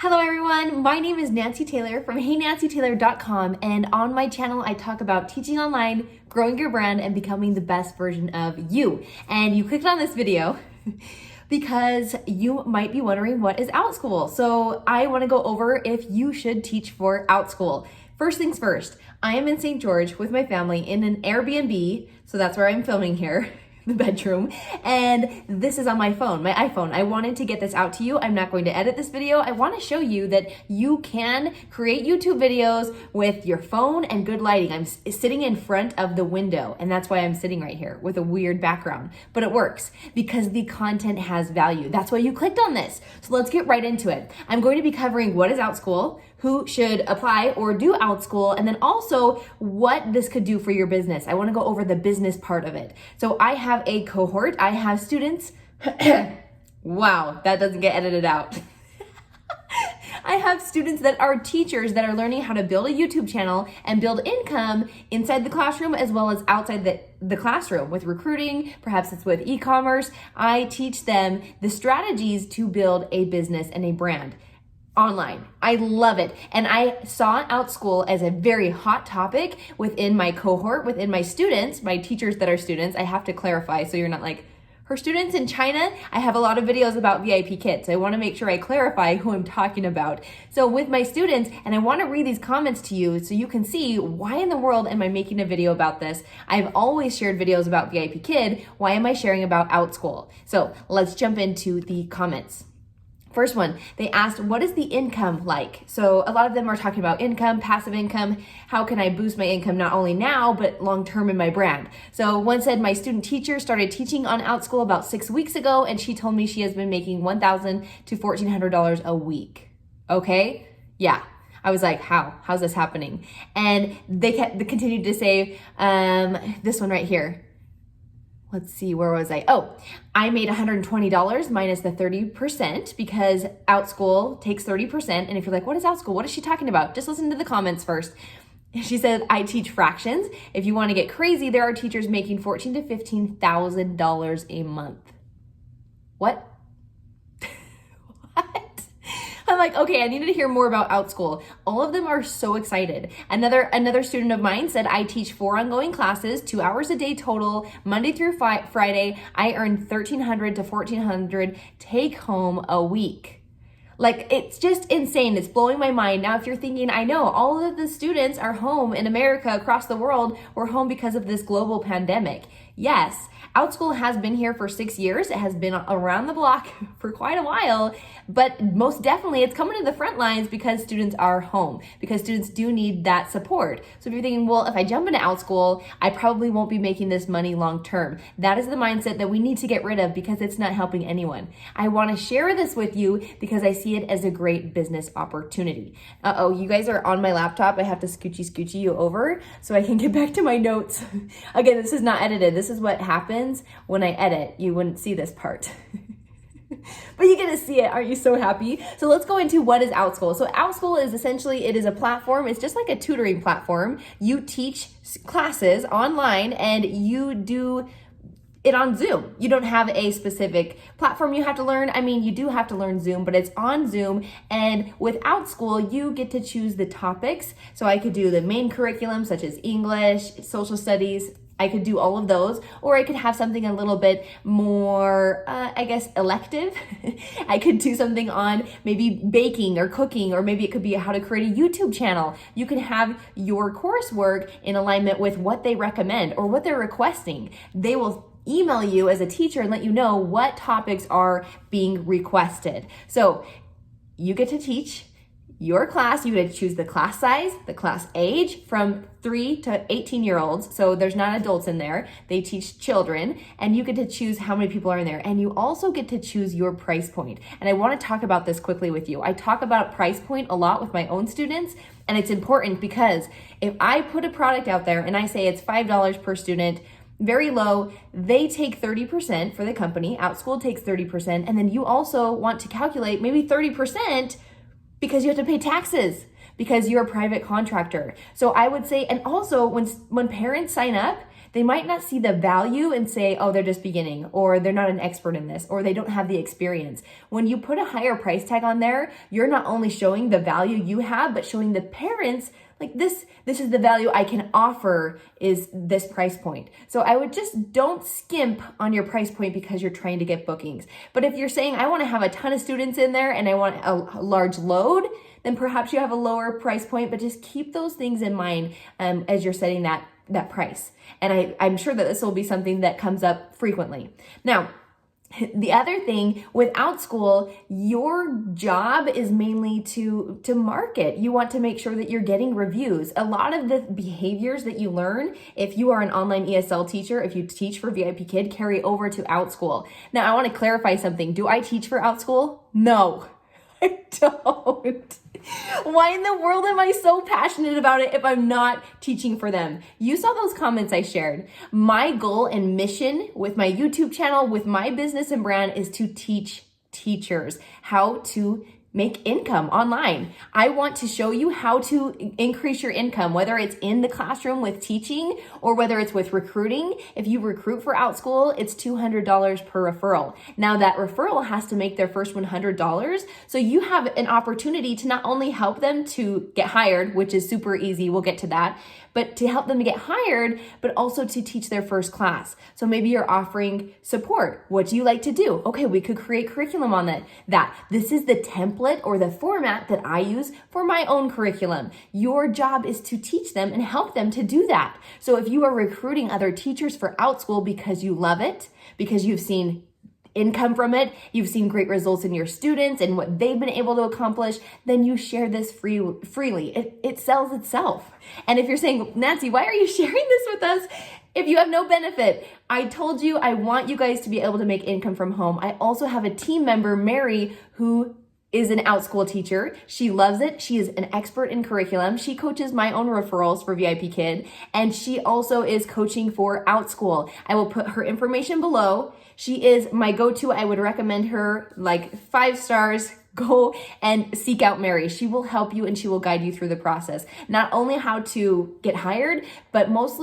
Hello everyone, my name is Nancy Taylor from HeyNancyTaylor.com, and on my channel I talk about teaching online, growing your brand, and becoming the best version of you. And you clicked on this video because you might be wondering, what is Outschool? So I want to go over if you should teach for Outschool. First things first, I am in St. George with my family in an Airbnb, so that's where I'm filming here. The bedroom, and this is on my phone, my iPhone. I wanted to get this out to you. I'm not going to edit this video. I want to show you that you can create YouTube videos with your phone and good lighting. I'm sitting in front of the window, and that's why I'm sitting right here with a weird background, but it works because the content has value. That's why you clicked on this. So let's get right into it. I'm going to be covering what is Outschool, who should apply or do Outschool, and then also what this could do for your business. I want to go over the business part of it. So I have a cohort. I have students. Wow, that doesn't get edited out. I have students that are teachers that are learning how to build a YouTube channel and build income inside the classroom as well as outside the classroom with recruiting, perhaps it's with e-commerce. I teach them the strategies to build a business and a brand online. I love it. And I saw Outschool as a very hot topic within my cohort, within my students, my teachers that are students. I have to clarify so you're not like, her students in China. I have a lot of videos about VIP kids. So I want to make sure I clarify who I'm talking about. So with my students, and I want to read these comments to you so you can see, why in the world am I making a video about this? I've always shared videos about VIP Kid. Why am I sharing about Outschool? So let's jump into the comments. First one, they asked, what is the income like? So a lot of them are talking about income, passive income. How can I boost my income not only now, but long-term in my brand? So one said, my student teacher started teaching on Outschool about 6 weeks ago, and she told me she has been making $1,000 to $1,400 a week. Okay? Yeah. I was like, how's this happening? And they continued to say, this one right here. Let's see, where was I? Oh, I made $120 minus the 30% because Outschool takes 30%. And if you're like, what is Outschool? What is she talking about? Just listen to the comments first. She said, I teach fractions. If you want to get crazy, there are teachers making $14,000 to $15,000 a month. What? I'm like, okay, I needed to hear more about Outschool. All of them are so excited. Another student of mine said, I teach 4 ongoing classes, 2 hours a day total, Monday through Friday. I earn $1,300 to $1,400 take home a week. Like, it's just insane. It's blowing my mind. Now, if you're thinking, I know all of the students are home in America, across the world, we're home because of this global pandemic. Yes, Outschool has been here for 6 years. It has been around the block for quite a while, but most definitely it's coming to the front lines because students are home, because students do need that support. So if you're thinking, well, if I jump into Outschool, I probably won't be making this money long term. That is the mindset that we need to get rid of because it's not helping anyone. I want to share this with you because I see it as a great business opportunity. Uh-oh, you guys are on my laptop. I have to scoochie you over so I can get back to my notes. Again, this is not edited. This is what happens when I edit. You wouldn't see this part. But you get to see it. Aren't you so happy? So let's go into what is Outschool. So Outschool is essentially, it is a platform. It's just like a tutoring platform. You teach classes online and you do it on Zoom. You don't have a specific platform you have to learn. I mean, you do have to learn Zoom, but it's on Zoom. And with Outschool, you get to choose the topics. So I could do the main curriculum, such as English, social studies. I could do all of those, or I could have something a little bit more, I guess, elective. I could do something on maybe baking or cooking, or maybe it could be how to create a YouTube channel. You can have your coursework in alignment with what they recommend or what they're requesting. They will email you as a teacher and let you know what topics are being requested. So you get to teach your class. You get to choose the class size, the class age from 3 to 18-year-olds. So there's not adults in there. They teach children, and you get to choose how many people are in there. And you also get to choose your price point. And I want to talk about this quickly with you. I talk about price point a lot with my own students, and it's important because if I put a product out there and I say it's $5 per student, very low, they take 30% for the company. Outschool takes 30%. And then you also want to calculate maybe 30% because you have to pay taxes because you're a private contractor. So I would say, and also when parents sign up, They might not see the value and say, oh, they're just beginning, or they're not an expert in this, or they don't have the experience. When you put a higher price tag on there, you're not only showing the value you have, but showing the parents like this is the value I can offer is this price point. So I would just don't skimp on your price point because you're trying to get bookings. But if you're saying, I want to have a ton of students in there and I want a large load, then perhaps you have a lower price point, but just keep those things in mind as you're setting that price. And I'm sure that this will be something that comes up frequently. Now, the other thing with Outschool, your job is mainly to market. You want to make sure that you're getting reviews. A lot of the behaviors that you learn, if you are an online ESL teacher, if you teach for VIP Kid, carry over to Outschool. Now, I want to clarify something. Do I teach for Outschool? No, I don't. Why in the world am I so passionate about it if I'm not teaching for them? You saw those comments I shared. My goal and mission with my YouTube channel, with my business and brand, is to teach teachers how to make income online. I want to show you how to increase your income, whether it's in the classroom with teaching or whether it's with recruiting. If you recruit for Outschool, it's $200 per referral. Now that referral has to make their first $100. So you have an opportunity to not only help them to get hired, which is super easy, we'll get to that, but to help them to get hired, but also to teach their first class. So maybe you're offering support. What do you like to do? Okay, we could create curriculum on that. This is the template or the format that I use for my own curriculum. Your job is to teach them and help them to do that. So if you are recruiting other teachers for Outschool because you love it, because you've seen income from it, you've seen great results in your students and what they've been able to accomplish, then you share this freely. It sells itself. And if you're saying, Nancy, why are you sharing this with us if you have no benefit? I told you I want you guys to be able to make income from home. I also have a team member, Mary, who is an Outschool teacher. She loves it. She is an expert in curriculum. She coaches my own referrals for VIP Kid, and she also is coaching for Outschool. I will put her information below. She is my go-to. I would recommend her like 5 stars. Go and seek out Mary. She will help you and she will guide you through the process. Not only how to get hired, but most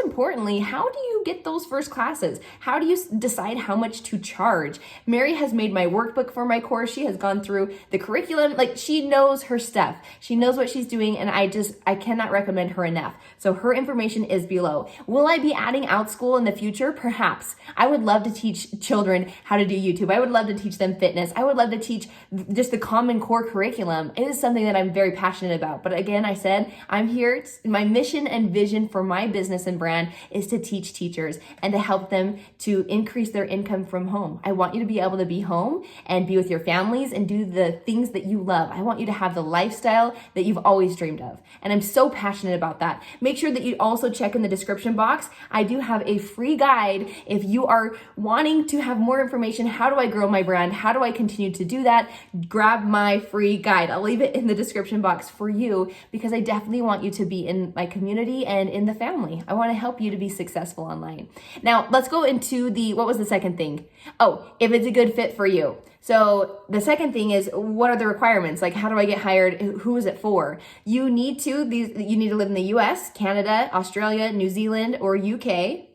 importantly, how do you get those first classes? How do you decide how much to charge? Mary has made my workbook for my course. She has gone through the curriculum. Like, she knows her stuff. She knows what she's doing, and I cannot recommend her enough. So her information is below. Will I be adding Outschool in the future? Perhaps. I would love to teach children how to do YouTube. I would love to teach them fitness. I would love to teach just the common core curriculum. It is something that I'm very passionate about. But again, I said, I'm here. My mission and vision for my business and brand is to teach teachers and to help them to increase their income from home. I want you to be able to be home and be with your families and do the things that you love. I want you to have the lifestyle that you've always dreamed of. And I'm so passionate about that. Make sure that you also check in the description box. I do have a free guide if you are wanting to have more information. How do I grow my brand? How do I continue to do that? Grab my free guide. I'll leave it in the description box for you because I definitely want you to be in my community and in the family. I want to help you to be successful online. Now, let's go into what was the second thing? Oh, if it's a good fit for you. So the second thing is, what are the requirements? Like, how do I get hired? Who is it for? You need to live in the US, Canada, Australia, New Zealand, or UK.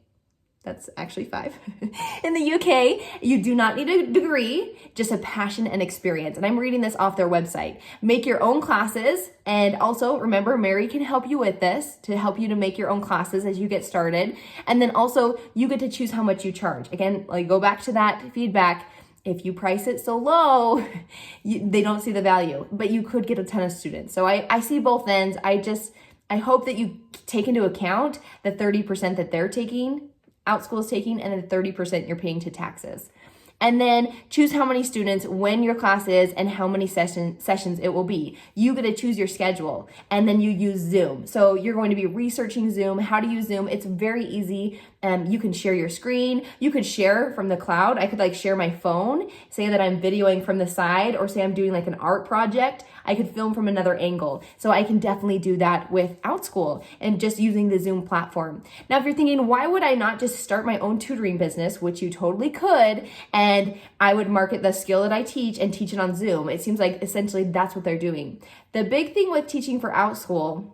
That's actually 5. In the UK, you do not need a degree, just a passion and experience. And I'm reading this off their website. Make your own classes. And also remember, Mary can help you with this to help you to make your own classes as you get started. And then also you get to choose how much you charge. Again, like, go back to that feedback. If you price it so low, they don't see the value, but you could get a ton of students. So I see both ends. I hope that you take into account the 30% that they're taking, Outschool is taking, and then 30% you're paying to taxes. And then choose how many students, when your class is, and how many sessions it will be. You get to choose your schedule, and then you use Zoom. So you're going to be researching Zoom, how to use Zoom. It's very easy. You can share your screen. You could share from the cloud. I could share my phone, say that I'm videoing from the side, or say I'm doing an art project. I could film from another angle. So I can definitely do that with Outschool and just using the Zoom platform. Now, if you're thinking, why would I not just start my own tutoring business, which you totally could, and I would market the skill that I teach and teach it on Zoom? It seems like essentially that's what they're doing. The big thing with teaching for Outschool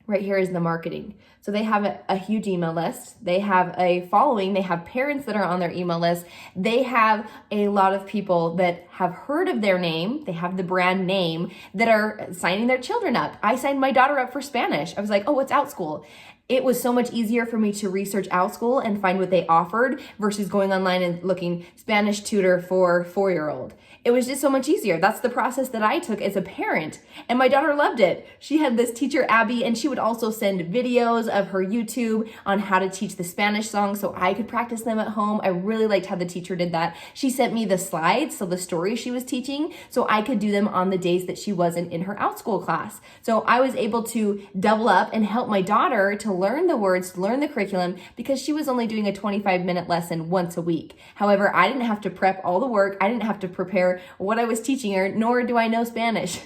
right here is the marketing. So they have a huge email list. They have a following. They have parents that are on their email list. They have a lot of people that have heard of their name. They have the brand name that are signing their children up. I signed my daughter up for Spanish. I was like, oh, what's Outschool? It was so much easier for me to research Outschool and find what they offered versus going online and looking Spanish tutor for 4-year-old. It was just so much easier. That's the process that I took as a parent. And my daughter loved it. She had this teacher, Abby, and she would also send videos of her YouTube on how to teach the Spanish songs so I could practice them at home. I really liked how the teacher did that. She sent me the slides, so the stories she was teaching, so I could do them on the days that she wasn't in her Outschool class. So I was able to double up and help my daughter to learn the words, to learn the curriculum, because she was only doing a 25-minute lesson once a week. However, I didn't have to prep all the work. I didn't have to prepare what I was teaching her, nor do I know Spanish.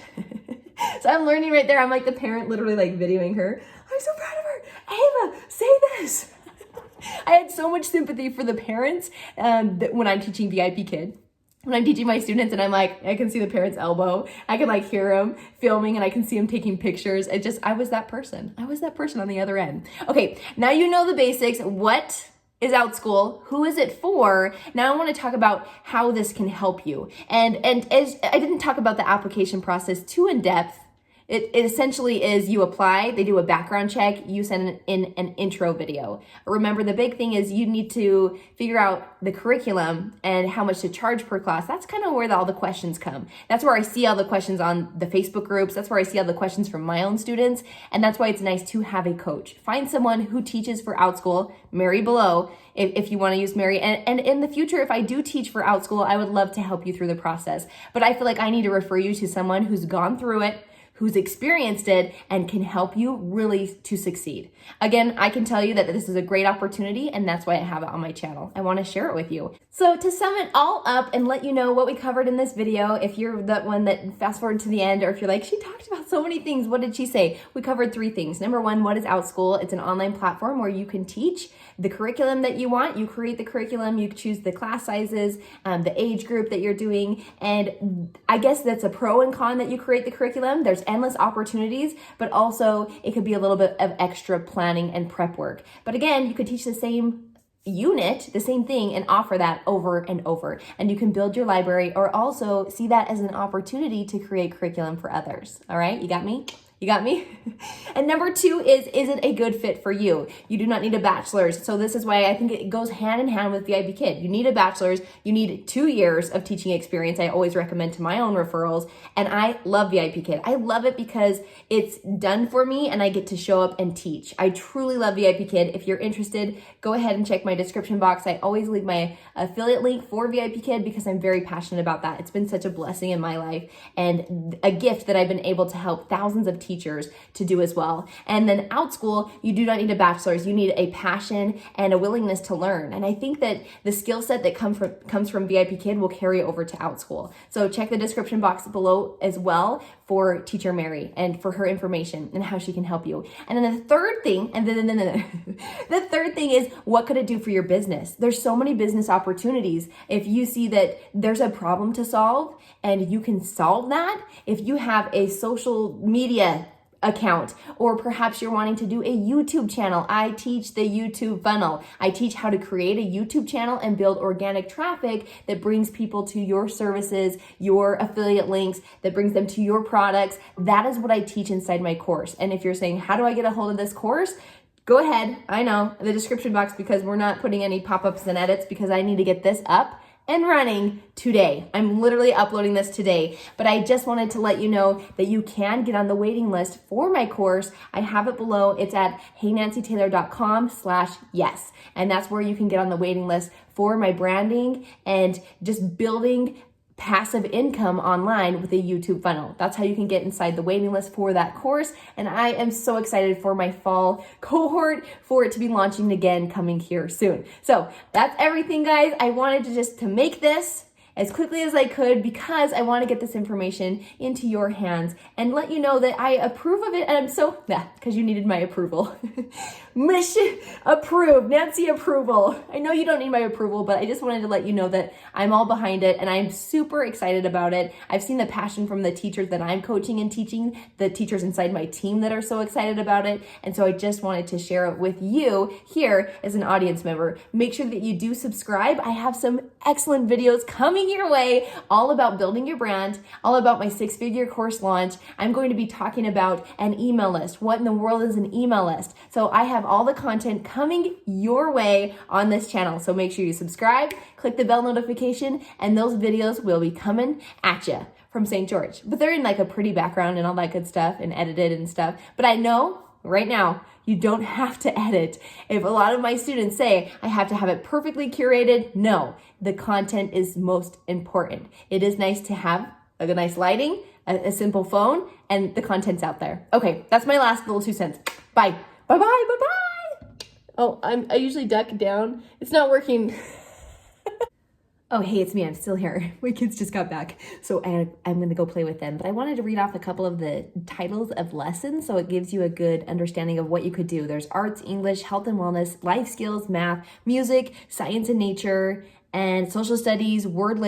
So I'm learning right there. I'm like the parent literally like videoing her. I'm so proud of her. Ava, say this. I had so much sympathy for the parents that when I'm teaching VIP Kid. When I'm teaching my students and I'm like, I can see the parent's elbow. I can like hear him filming and I can see him taking pictures. I was that person. I was that person on the other end. Okay, now you know the basics. What is Outschool? Who is it for? Now I want to talk about how this can help you. And as I didn't talk about the application process too in depth. It essentially is you apply, they do a background check, you send in an intro video. Remember, the big thing is you need to figure out the curriculum and how much to charge per class. That's kind of where all the questions come. That's where I see all the questions on the Facebook groups. That's where I see all the questions from my own students. And that's why it's nice to have a coach. Find someone who teaches for Outschool, Mary below, if you want to use Mary. And in the future, if I do teach for Outschool, I would love to help you through the process. But I feel like I need to refer you to someone who's gone through it, who's experienced it, and can help you really to succeed. Again, I can tell you that this is a great opportunity, and that's why I have it on my channel. I want to share it with you. So to sum it all up and let you know what we covered in this video, if you're that one that fast forward to the end, or if you're like, she talked about so many things, what did she say? We covered 3 things. Number 1, what is Outschool? It's an online platform where you can teach the curriculum that you want. You create the curriculum, you choose the class sizes, the age group that you're doing, and I guess that's a pro and con that you create the curriculum. There's endless opportunities, but also it could be a little bit of extra planning and prep work. But again, you could teach the same unit, the same thing, and offer that over and over. And you can build your library or also see that as an opportunity to create curriculum for others. All right, you got me? You got me? And number 2 is it a good fit for you? You do not need a bachelor's. So this is why I think it goes hand in hand with VIP Kid. You need a bachelor's. You need 2 years of teaching experience. I always recommend to my own referrals. And I love VIP Kid. I love it because it's done for me and I get to show up and teach. I truly love VIP Kid. If you're interested, go ahead and check my description box. I always leave my affiliate link for VIP Kid because I'm very passionate about that. It's been such a blessing in my life and a gift that I've been able to help thousands of teachers to do as well. And then Outschool, you do not need a bachelor's. You need a passion and a willingness to learn. And I think that the skill set that comes from VIP Kid will carry over to Outschool. So check the description box below as well for Teacher Mary and for her information and how she can help you. And then the third thing, the third thing is, what could it do for your business? There's so many business opportunities. If you see that there's a problem to solve and you can solve that, if you have a social media account, or perhaps you're wanting to do a YouTube channel. I teach the YouTube funnel. I teach how to create a YouTube channel and build organic traffic that brings people to your services, your affiliate links, that brings them to your products. That is what I teach inside my course. And if you're saying, how do I get a hold of this course? Go ahead. I know, the description box, because we're not putting any pop-ups and edits because I need to get this up and running today. I'm literally uploading this today, but I just wanted to let you know that you can get on the waiting list for my course. I have it below. It's at heynancytaylor.com/yes. And that's where you can get on the waiting list for my branding and just building passive income online with a YouTube funnel. That's how you can get inside the waiting list for that course. And I am so excited for my fall cohort, for it to be launching again, coming here soon. So that's everything, guys. I wanted to make this as quickly as I could because I want to get this information into your hands and let you know that I approve of it. And I'm so, because you needed my approval. Mission approved, Nancy approval. I know you don't need my approval, but I just wanted to let you know that I'm all behind it and I'm super excited about it. I've seen the passion from the teachers that I'm coaching and teaching, the teachers inside my team that are so excited about it. And so I just wanted to share it with you here as an audience member. Make sure that you do subscribe. I have some excellent videos coming your way, all about building your brand, all about my 6-figure course launch. I'm going to be talking about an email list. What in the world is an email list? So I have all the content coming your way on this channel. So make sure you subscribe, click the bell notification, and those videos will be coming at you from St. George. But they're in like a pretty background and all that good stuff and edited and stuff. But I know right now, you don't have to edit. If a lot of my students say, I have to have it perfectly curated, no, the content is most important. It is nice to have a nice lighting, a simple phone, and the content's out there. Okay, that's my last little 2 cents. Bye. Bye-bye, bye-bye. Oh, I usually duck down. It's not working. Oh, hey, it's me. I'm still here. My kids just got back, so I'm going to go play with them. But I wanted to read off a couple of the titles of lessons so it gives you a good understanding of what you could do. There's arts, English, health and wellness, life skills, math, music, science and nature, and social studies, world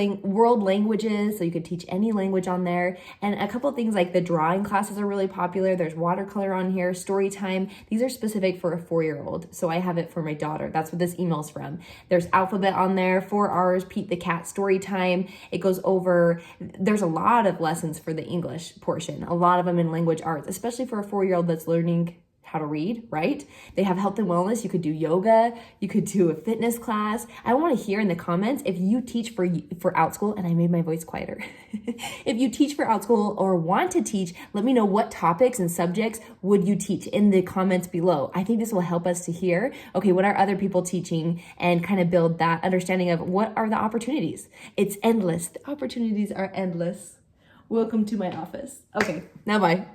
languages, so you could teach any language on there. And a couple of things like the drawing classes are really popular. There's watercolor on here, story time. These are specific for a 4-year-old, so I have it for my daughter. That's what this email's from. There's alphabet on there, 4 R's, Pete the Cat, story time. It goes over, there's a lot of lessons for the English portion, a lot of them in language arts, especially for a 4-year-old that's learning how to read, right? They have health and wellness. You could do yoga. You could do a fitness class. I want to hear in the comments if you teach for Outschool, and I made my voice quieter. If you teach for Outschool or want to teach, let me know what topics and subjects would you teach in the comments below. I think this will help us to hear, okay, what are other people teaching and kind of build that understanding of what are the opportunities. It's endless. The opportunities are endless. Welcome to my office. Okay, now bye.